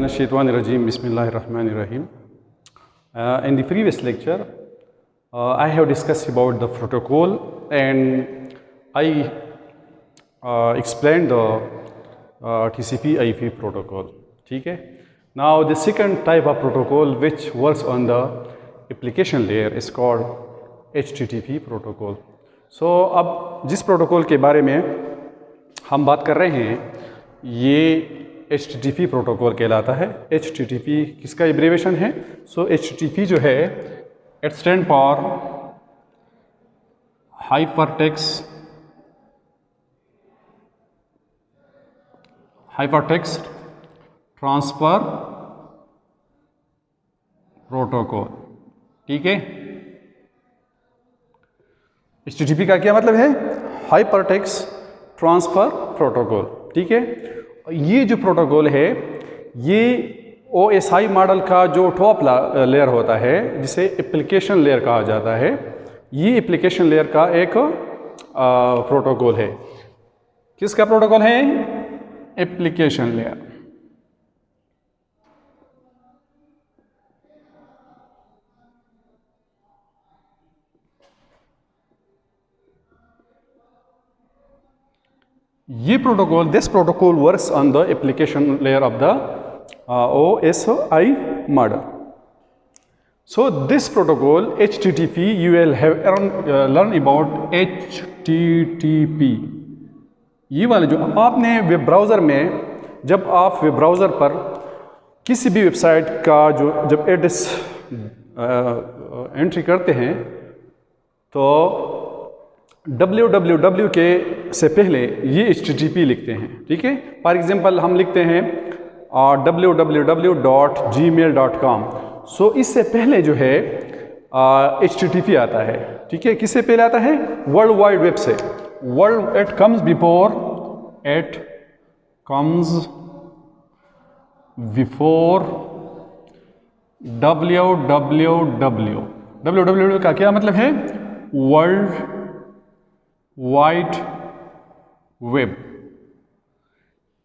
Minash-shaytanir-rajim. Bismillahir-rahmanir-rahim. In the previous lecture, I have discussed about the protocol and I explained the TCP/IP protocol. Okay? Now the second type of protocol which works on the application layer is called HTTP protocol. So अब जिस protocol के बारे में हम बात कर रहे हैं ये HTTP प्रोटोकॉल कहलाता है। HTTP किसका एब्रिविएशन है? सो HTTP जो है it stand for hypertext transfer protocol. ठीक है, HTTP का क्या मतलब है? Hypertext transfer protocol. ठीक है, ये जो प्रोटोकॉल है ये OSI मॉडल का जो टॉप लेयर होता है जिसे एप्लीकेशन लेयर कहा जाता है, ये एप्लीकेशन लेयर का एक प्रोटोकॉल है। किसका प्रोटोकॉल है? Application layer. ये protocol, this protocol works on the application layer of the OSI model. So this protocol HTTP, you will have learn about HTTP. ये वाले जो आपने वेब ब्राउज़र में, जब आप वेब ब्राउज़र पर किसी भी वेबसाइट का जो जब एड्रेस एंट्री करते हैं तो www के से पहले ये HTTP लिखते हैं। ठीक है, फॉर एग्जांपल हम लिखते हैं www.gmail.com। सो इससे पहले जो है HTTP आता है। ठीक है, किससे पहले आता है? वर्ल्ड वाइड वेब से। World it comes before www का क्या मतलब है? World wide web.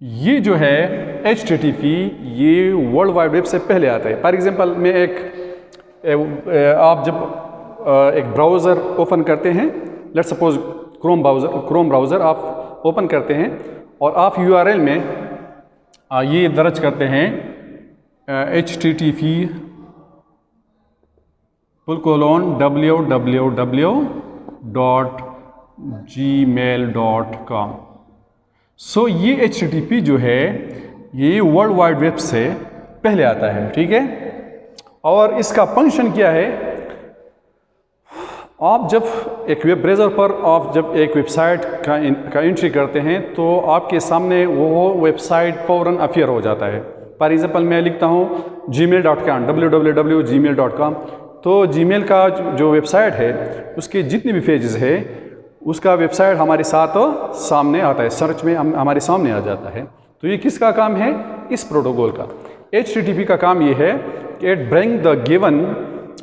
ये जो है HTTP ये वर्ल्ड वाइड वेब से पहले आता है। फॉर एग्जांपल मैं आप जब एक ब्राउज़र ओपन करते हैं, लेट्स सपोज क्रोम ब्राउज़र आप ओपन करते हैं और आप URL में ये दर्ज करते हैं http://www.gmail.com। सो ये HTTP जो है ये वर्ल्ड वाइड वेब से पहले आता है। ठीक है, और इसका फंक्शन क्या है? आप जब एक वेब ब्राउज़र पर आप जब एक वेबसाइट का एंट्री करते हैं तो आपके सामने वो वेबसाइट फौरन अपीयर हो जाता है। फॉर एग्जांपल मैं लिखता हूँ gmail.com, www.gmail.com। तो जीमेल का जो वेबसाइट है उसके जितने भी पेजेस है उसका वेबसाइट हमारे साथ सामने आता है, सर्च में हमारे सामने आ जाता है। तो ये किसका काम है? इस प्रोटोकॉल का। HTTP का काम ये है कि it bring the given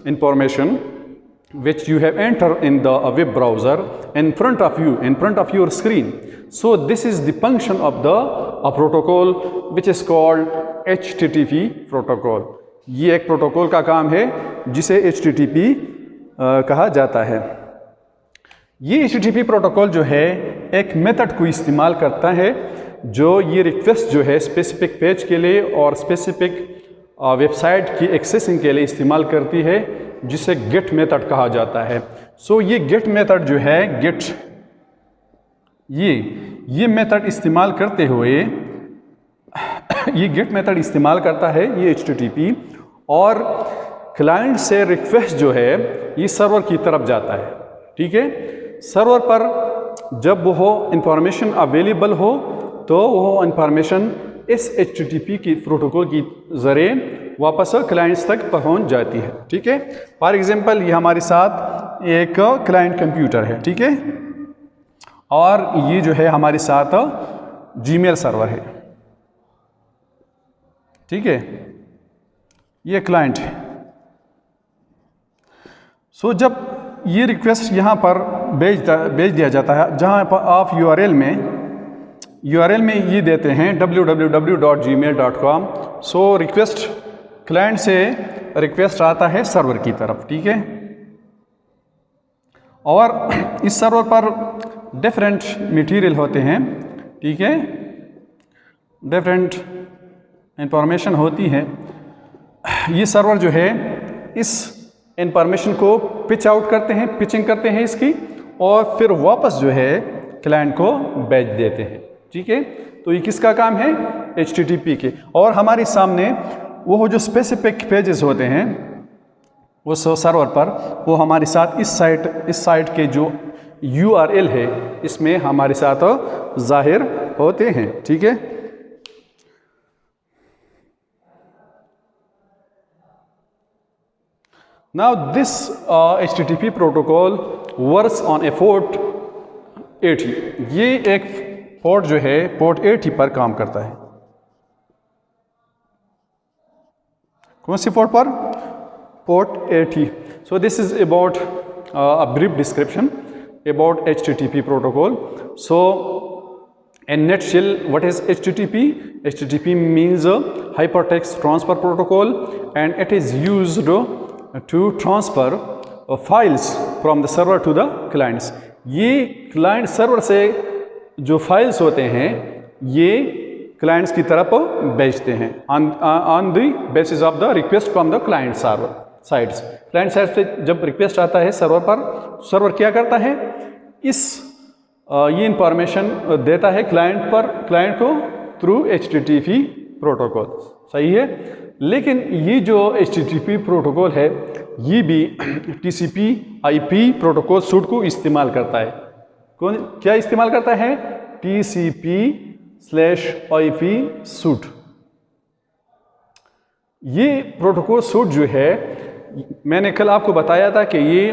information which you have entered in the web browser in front of your screen. So this is the function of the protocol which is called HTTP protocol. ये एक protocol का काम है जिसे HTTP कहा जाता है। ये HTTP प्रोटोकॉल जो है एक मेथड को इस्तेमाल करता है जो ये रिक्वेस्ट जो है स्पेसिफिक पेज के लिए और स्पेसिफिक वेबसाइट की एक्सेसिंग के लिए इस्तेमाल करती है, जिसे गेट मेथड कहा जाता है। सो ये गेट मेथड जो है ये मेथड इस्तेमाल करते हुए ये गेट मेथड इस्तेमाल करता है ये HTTP, और क्लाइंट से रिक्वेस्ट जो है ये सर्वर की तरफ जाता है। ठीक है, सर्वर पर जब वो इंफॉर्मेशन अवेलेबल हो तो वो इंफॉर्मेशन इस HTTP की प्रोटोकॉल की ज़रिए वापस क्लाइंट्स तक पहुंच जाती है। ठीक है, फॉर एग्जांपल ये हमारे साथ एक क्लाइंट कंप्यूटर है। ठीक है, और ये जो है हमारे साथ जीमेल सर्वर है। ठीक है, ये क्लाइंट है। सो जब ये रिक्वेस्ट यहाँ पर भेज दिया जाता है, जहाँ पर आप URL में ये देते हैं www.gmail.com। सो रिक्वेस्ट क्लाइंट से रिक्वेस्ट आता है सर्वर की तरफ, ठीक है। और इस सर्वर पर डिफरेंट मटेरियल होते हैं, ठीक है, डिफरेंट इंफॉर्मेशन होती है। ये सर्वर जो है इस इंफॉर्मेशन को पिच आउट करते हैं, पिचिंग करते हैं इसकी, और फिर वापस जो है क्लाइंट को भेज देते हैं, ठीक है। तो ये किसका काम है? HTTP के। और हमारे सामने वो जो स्पेसिफिक पेजेस होते हैं उस सर्वर पर, वो हमारे साथ इस साइट के जो URL है इसमें हमारे साथ जाहिर होते हैं, ठीक है। Now this HTTP protocol works on a port 80। ये एक पोर्ट जो है पोर्ट 80 पर काम करता है। कौन सी पोर्ट पर? Port 80। So this is about a brief description about HTTP protocol. So in nutshell, what is HTTP? HTTP means hypertext transfer protocol, and it is used to transfer files from the server to the clients। ये client server से जो files होते हैं ये clients की तरफ भेजते हैं on the basis of the request from the client server sides. Client side से जब रिक्वेस्ट आता है सर्वर पर, सर्वर क्या करता है? ये इंफॉर्मेशन देता है क्लाइंट को थ्रू HTTP प्रोटोकॉल, सही है। लेकिन ये जो HTTP प्रोटोकॉल है ये भी TCP/IP प्रोटोकॉल सूट को इस्तेमाल करता है। क्या इस्तेमाल करता है? TCP/IP suit. ये प्रोटोकॉल सूट जो है, मैंने कल आपको बताया था कि ये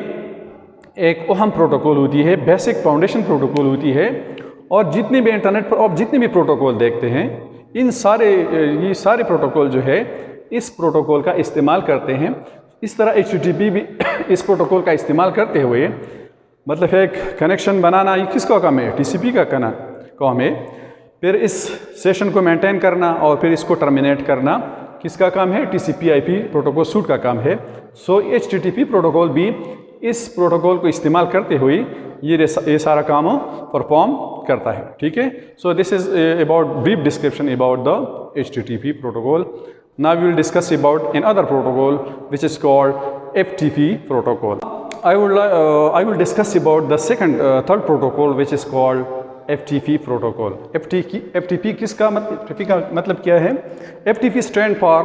एक अहम प्रोटोकॉल होती है, बेसिक फाउंडेशन प्रोटोकॉल होती है। और जितने भी इंटरनेट पर आप जितने भी प्रोटोकॉल देखते हैं, ये सारे प्रोटोकॉल जो है इस प्रोटोकॉल का इस्तेमाल करते हैं। इस तरह HTTP भी इस प्रोटोकॉल का इस्तेमाल करते हुए, मतलब एक कनेक्शन बनाना ये किसका काम है? TCP का काम है। फिर इस सेशन को मेंटेन करना और फिर इसको टर्मिनेट करना किसका काम है? TCP/IP प्रोटोकॉल सूट का काम है। सो HTTP प्रोटोकॉल भी इस प्रोटोकॉल को इस्तेमाल करते हुए ये सारा काम परफॉर्म करता है, ठीक है। So this is about brief description about the HTTP protocol. Now we will discuss about another protocol which is called FTP protocol. I will discuss about the third protocol which is called FTP protocol. FTP किसका मतलब क्या है? FTP stand for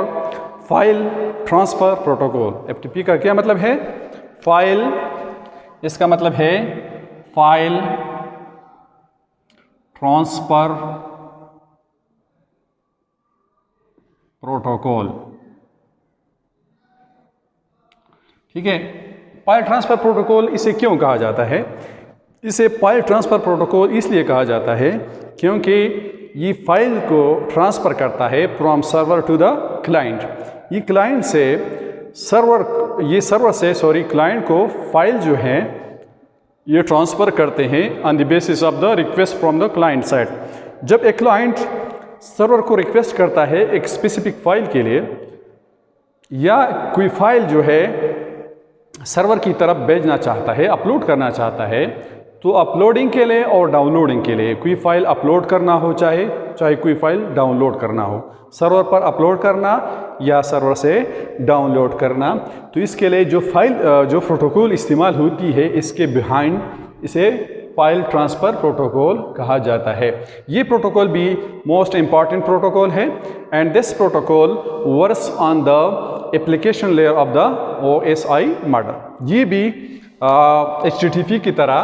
File Transfer Protocol. FTP का क्या मतलब है? File, इसका मतलब है फाइल ट्रांसफर प्रोटोकॉल, ठीक है। फाइल ट्रांसफर प्रोटोकॉल इसे क्यों कहा जाता है? इसे फाइल ट्रांसफर प्रोटोकॉल इसलिए कहा जाता है क्योंकि ये फाइल को ट्रांसफ़र करता है from server to the client. ये क्लाइंट से क्लाइंट को फाइल जो है ये ट्रांसफ़र करते हैं on the basis of the request from the client side. जब एक क्लाइंट सर्वर को रिक्वेस्ट करता है एक स्पेसिफिक फाइल के लिए, या कोई फाइल जो है सर्वर की तरफ भेजना चाहता है, अपलोड करना चाहता है, तो अपलोडिंग के लिए और डाउनलोडिंग के लिए कोई फाइल अपलोड करना हो, चाहे कोई फाइल डाउनलोड करना हो, सर्वर पर अपलोड करना या सर्वर से डाउनलोड करना, तो इसके लिए जो प्रोटोकॉल इस्तेमाल होती है इसके बिहाइंड इसे फाइल ट्रांसफ़र प्रोटोकॉल कहा जाता है। ये प्रोटोकॉल भी मोस्ट इम्पॉर्टेंट प्रोटोकॉल है and this protocol works on the application layer of the OSI model. ये भी HTTP की तरह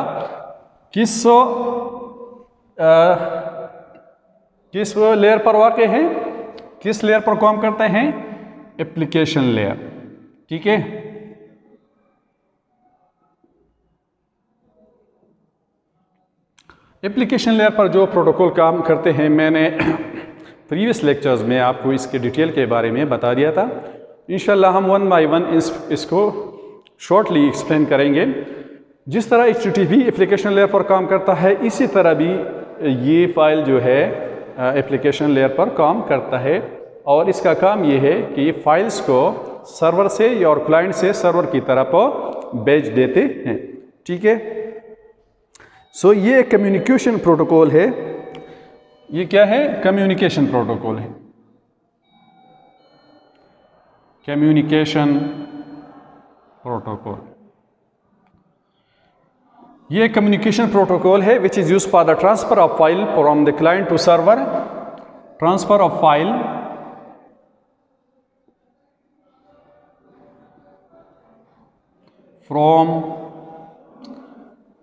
किस लेयर पर वाक़ है? किस लेयर पर काम करते हैं? एप्लीकेशन लेयर, ठीक है। एप्लीकेशन लेयर पर जो प्रोटोकॉल काम करते हैं, मैंने प्रीवियस लेक्चर्स में आपको इसके डिटेल के बारे में बता दिया था। इंशाल्लाह हम वन बाय वन इसको शॉर्टली एक्सप्लेन करेंगे। जिस तरह HTTP एप्लीकेशन लेयर पर काम करता है, इसी तरह भी ये फाइल जो है एप्लीकेशन लेयर पर काम करता है। और इसका काम ये है कि ये फाइल्स को सर्वर से या और क्लाइंट से सर्वर की तरफ भेज देते हैं। ठीक है, सो ये एक कम्युनिकेशन प्रोटोकॉल है। ये क्या है? कम्युनिकेशन प्रोटोकॉल है, कम्युनिकेशन प्रोटोकॉल। ये कम्युनिकेशन प्रोटोकॉल है which is used for the transfer of file from the client to server, transfer of file from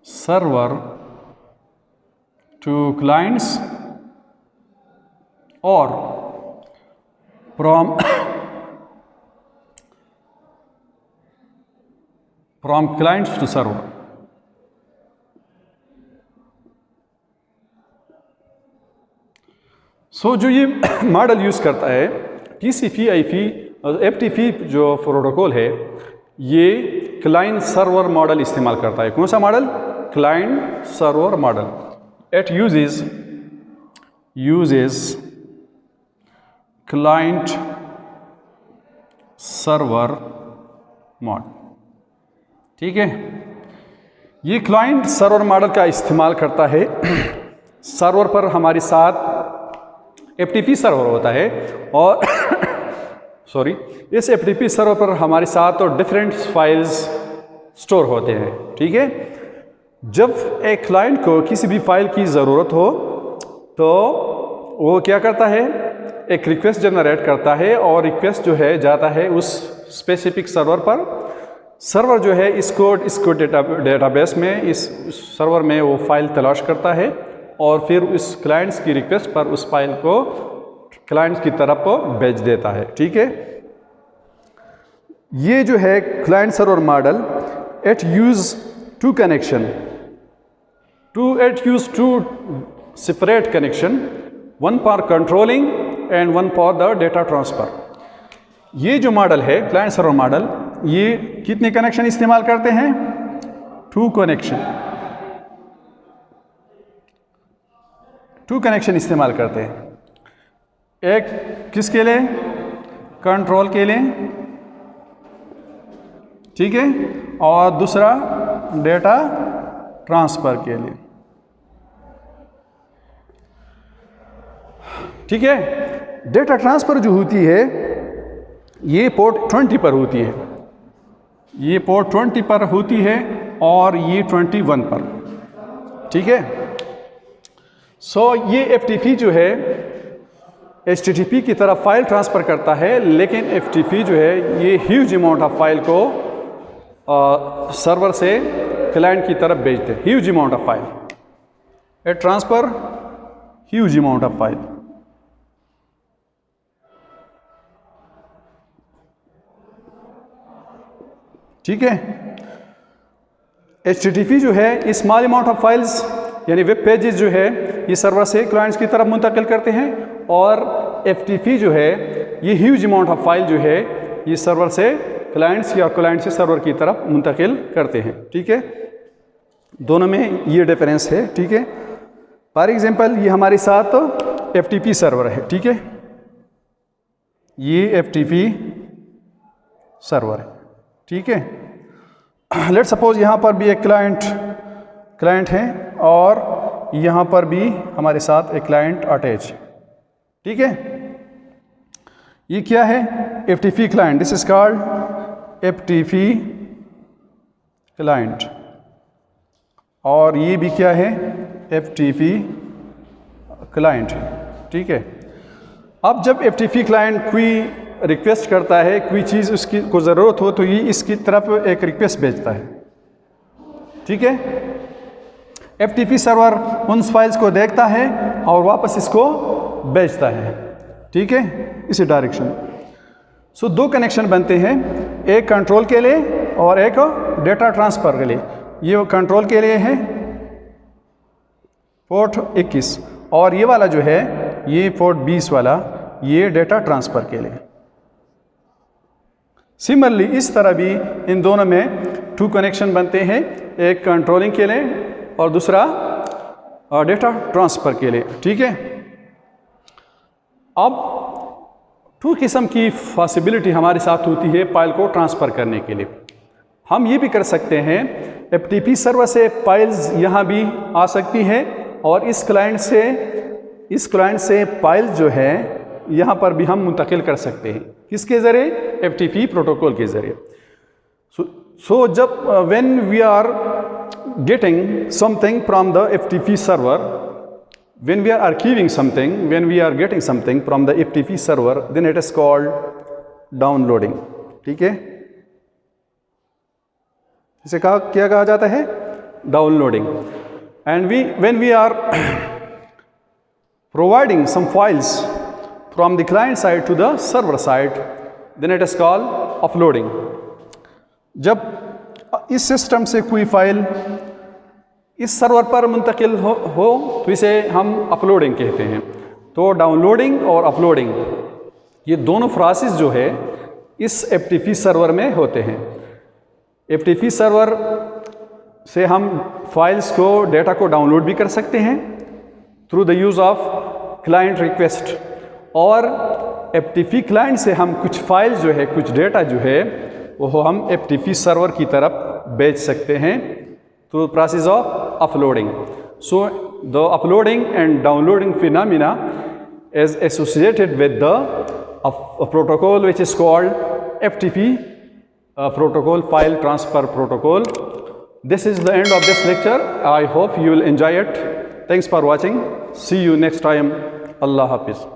server to clients or from clients to server। So जो ये model use करता है TCP/IP FTP जो protocol है, ये client server model इस्तेमाल करता है। कौन सा model? Client server model. It uses client server model. ठीक है, ये क्लाइंट सर्वर मॉडल का इस्तेमाल करता है। सर्वर पर हमारे साथ FTP सर्वर होता है और सॉरी, इस FTP सर्वर पर हमारे साथ तो डिफरेंट फाइल्स स्टोर होते हैं। ठीक है, जब एक क्लाइंट को किसी भी फाइल की ज़रूरत हो तो वो क्या करता है? एक रिक्वेस्ट जनरेट करता है और रिक्वेस्ट जो है जाता है उस स्पेसिफिक सर्वर पर। सर्वर जो है इसको डेटाबेस में, इस सर्वर में वो फाइल तलाश करता है और फिर उस क्लाइंट्स की रिक्वेस्ट पर उस फाइल को क्लाइंट्स की तरफ भेज देता है। ठीक है, ये जो है client server model, it use two separate connection, one for controlling and one for the data transfer. ये जो मॉडल है क्लाइंट सर्वर मॉडल, ये कितने कनेक्शन इस्तेमाल करते हैं? 2 कनेक्शन इस्तेमाल करते हैं। एक किसके लिए? कंट्रोल के लिए। ठीक है, और दूसरा डेटा ट्रांसफर के लिए। ठीक है, डेटा ट्रांसफर जो होती है ये पोर्ट 20 पर होती है, ये पोर्ट 20 पर होती है और ये 21 पर। ठीक है, सो ये FTP जो है HTTP की तरफ फाइल ट्रांसफ़र करता है, लेकिन FTP जो है ये ह्यूज अमाउंट ऑफ फाइल को सर्वर से क्लाइंट की तरफ भेजते हैं। Huge amount of file, it transfer huge amount of file. ठीक है, HTTP जो है स्मॉल अमाउंट ऑफ फाइल्स यानी वेब पेजेस जो है ये सर्वर से क्लाइंट्स की तरफ मुंतकिल करते हैं, और FTP जो है ये ह्यूज अमाउंट ऑफ फाइल जो है ये सर्वर से क्लाइंट्स या क्लाइंट से सर्वर की तरफ मुंतकिल करते हैं। ठीक है, दोनों में ये डिफरेंस है। ठीक है, फॉर एग्जांपल ये हमारे साथ FTP सर्वर है। ठीक है, ये FTP सर्वर है। ठीक है, लेट सपोज यहाँ पर भी एक क्लाइंट है और यहाँ पर भी हमारे साथ एक क्लाइंट अटैच। ठीक है, ये क्या है? FTP client, this is called FTP client, और ये भी क्या है? FTP क्लाइंट है। ठीक है, अब जब FTP क्लाइंट कोई रिक्वेस्ट करता है, कोई चीज़ उसकी को ज़रूरत हो, तो ये इसकी तरफ एक रिक्वेस्ट भेजता है। ठीक है, FTP सर्वर उन फाइल्स को देखता है और वापस इसको भेजता है। ठीक है, इसी डायरेक्शन। सो 2 कनेक्शन बनते हैं, एक कंट्रोल के लिए और एक डेटा ट्रांसफ़र के लिए। ये कंट्रोल के लिए है पोर्ट 21, और ये वाला जो है ये पोर्ट 20 वाला, ये डेटा ट्रांसफ़र के लिए। सिमिलरली इस तरह भी इन दोनों में 2 कनेक्शन बनते हैं, एक कंट्रोलिंग के लिए और दूसरा डेटा ट्रांसफ़र के लिए। ठीक है, अब टू किस्म की पॉसिबिलिटी हमारे साथ होती है फाइल को ट्रांसफ़र करने के लिए। हम ये भी कर सकते हैं, FTP सर्वर से फाइल्स यहाँ भी आ सकती है और इस क्लाइंट से फाइल जो है यहाँ पर भी हम मुंतकिल कर सकते हैं। किसके ज़रिए? FTP प्रोटोकॉल के ज़रिए। सो जब when we are getting something from the FTP server, when we are archiving something, when we are getting something from the FTP server, then it is called downloading। ठीक है, इसे क्या कहा जाता है? Downloading. And when we are providing some files from the client side to the server side, then it is called uploading। जब इस system से कोई फाइल इस सर्वर पर मुंतकिल हो तो इसे हम अपलोडिंग कहते हैं। तो डाउनलोडिंग और अपलोडिंग ये दोनों प्रोसेस जो है इस FTP सर्वर में होते हैं। FTP सर्वर से हम फाइल्स को, डेटा को डाउनलोड भी कर सकते हैं through the use of client request, और FTP क्लाइंट से हम कुछ फाइल जो है, कुछ डेटा जो है वो हम FTP सर्वर की तरफ भेज सकते हैं through the process of uploading। So the uploading and downloading phenomena is associated with the a protocol which is called FTP protocol, file transfer protocol। This is the end of this lecture. I hope you will enjoy it. Thanks for watching. See you next time. Allah Hafiz।